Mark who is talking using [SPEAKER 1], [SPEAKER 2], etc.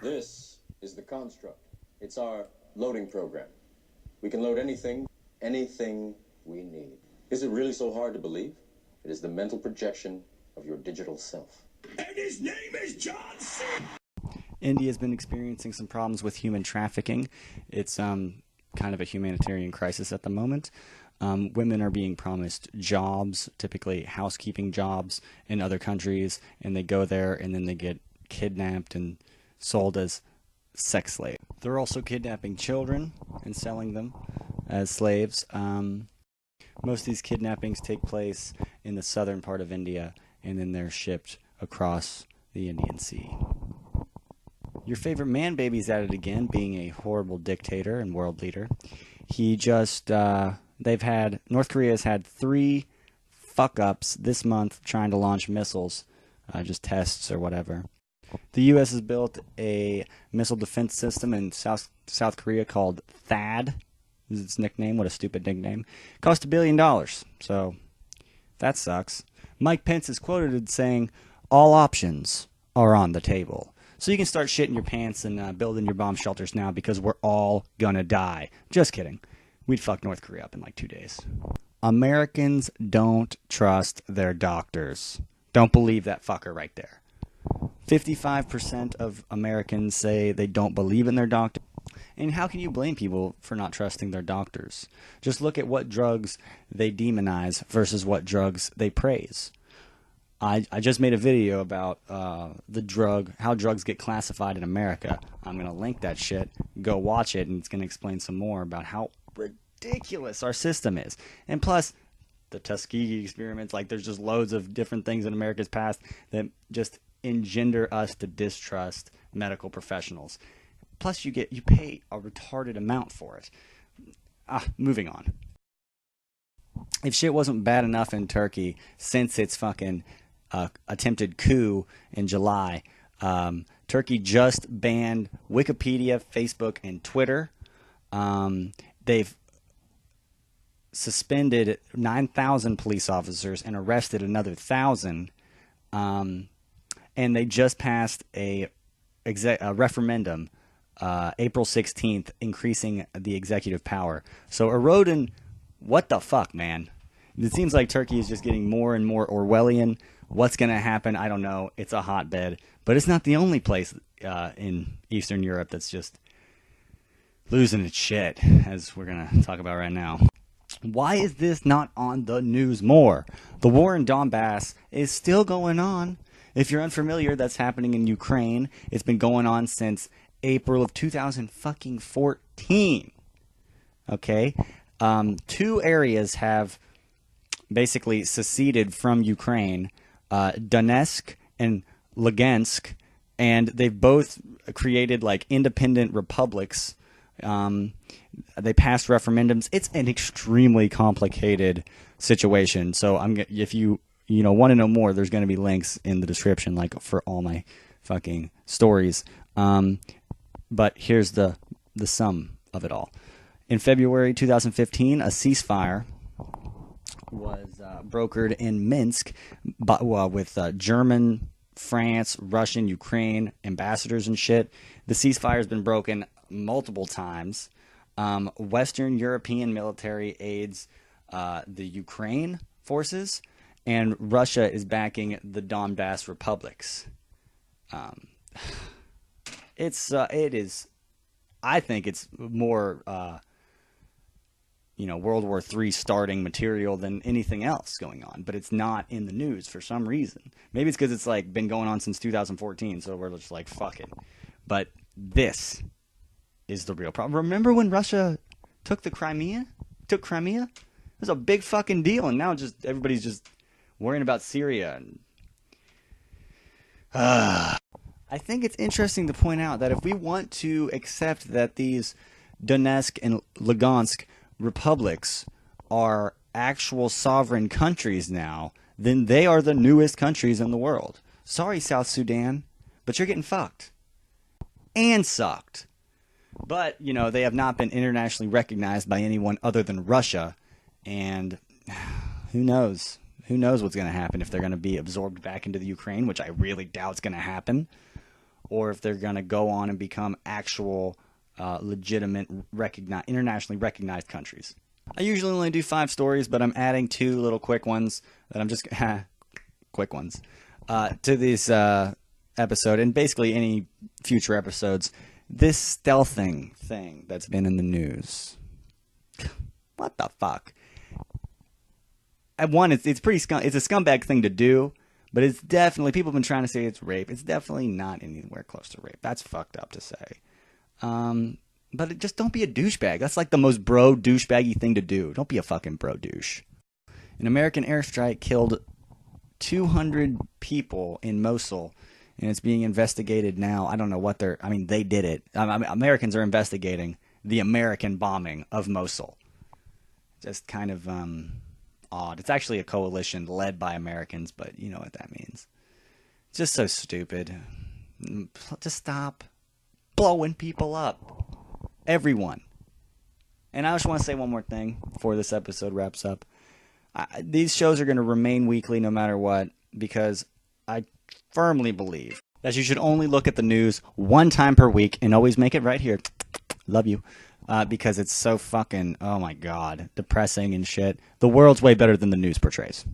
[SPEAKER 1] This is the construct. It's our loading program. We can load anything we need. Is it really so hard to believe? It is the mental projection of your digital self. And his name is John C.
[SPEAKER 2] India has been experiencing some problems with human trafficking. It's kind of a humanitarian crisis at the moment. Women are being promised jobs, typically housekeeping jobs in other countries, and they go there and then they get kidnapped and sold as sex slaves. They're also kidnapping children and selling them as slaves. Most of these kidnappings take place in the southern part of India, and then they're shipped across the Indian Sea. Your favorite man baby's at it again, being a horrible dictator and world leader. He just, North Korea has had 3 fuck-ups this month trying to launch missiles, just tests or whatever. The U.S. has built a missile defense system in South Korea called THAAD. This is its nickname. What a stupid nickname. Cost $1 billion, so that sucks. Mike Pence is quoted as saying, "All options are on the table." So you can start shitting your pants and building your bomb shelters now because we're all gonna die. Just kidding. We'd fuck North Korea up in like 2 days. Americans don't trust their doctors. Don't believe that fucker right there. 55% of Americans say they don't believe in their doctor. And how can you blame people for not trusting their doctors? Just look at what drugs they demonize versus what drugs they praise. I just made a video about how drugs get classified in America. I'm going to link that shit. Go watch it, and it's going to explain some more about how ridiculous our system is. And plus, the Tuskegee experiments, like there's just loads of different things in America's past that just engender us to distrust medical professionals. Plus, you pay a retarded amount for it. Moving on. If shit wasn't bad enough in Turkey since its fucking attempted coup in July, Turkey just banned Wikipedia, Facebook, and Twitter. They've suspended 9,000 police officers and arrested another 1,000. And they just passed a referendum April 16th, increasing the executive power. So eroding, what the fuck, man? It seems like Turkey is just getting more and more Orwellian. What's going to happen? I don't know. It's a hotbed. But it's not the only place in Eastern Europe that's just losing its shit, as we're going to talk about right now. Why is this not on the news more? The war in Dombass is still going on. If you're unfamiliar, that's happening in Ukraine. It's been going on since April of 2014. Okay? 2 areas have basically seceded from Ukraine, Donetsk and Lugansk, and they've both created like independent republics. They passed referendums. It's an extremely complicated situation. So if you want to know more, there's going to be links in the description, like for all my fucking stories. But here's the sum of it all. In February 2015, a ceasefire was brokered in Minsk with German, France, Russian, Ukraine ambassadors and shit. The ceasefire has been broken multiple times. Western European military aids the Ukraine forces, and Russia is backing the Donbass republics. It is. I think it's more World War III starting material than anything else going on, but it's not in the news for some reason. Maybe it's because it's like been going on since 2014, so we're just like, fuck it. But this is the real problem. Remember when Russia took Crimea? It was a big fucking deal, and now just everybody's just worrying about Syria. And I think it's interesting to point out that if we want to accept that these Donetsk and Lugansk republics are actual sovereign countries now, then they are the newest countries in the world. Sorry, South Sudan, but you're getting fucked. And sucked. But, they have not been internationally recognized by anyone other than Russia. And who knows? Who knows what's going to happen if they're going to be absorbed back into the Ukraine, which I really doubt is going to happen. or if they're going to go on and become actual legitimate, internationally recognized countries. I usually only do 5 stories, but I'm adding 2 little quick ones that I'm just quick ones to this episode, and basically any future episodes. This stealthing thing that's been in the news. What the fuck? At one, it's pretty it's a scumbag thing to do, but it's definitely, people have been trying to say it's rape. It's definitely not anywhere close to rape. That's fucked up to say. But just don't be a douchebag. That's like the most bro douchebaggy thing to do. Don't be a fucking bro douche. An American airstrike killed 200 people in Mosul, and it's being investigated now. I don't know what they did it. Americans are investigating the American bombing of Mosul. Just kind of odd. It's actually a coalition led by Americans, but you know what that means. It's just so stupid. Just stop blowing people up. Everyone. And I just want to say one more thing before this episode wraps up. These shows are going to remain weekly no matter what, because I firmly believe that you should only look at the news 1 time per week and always make it right here. Love you. Because it's so fucking, oh my God, depressing and shit. The world's way better than the news portrays.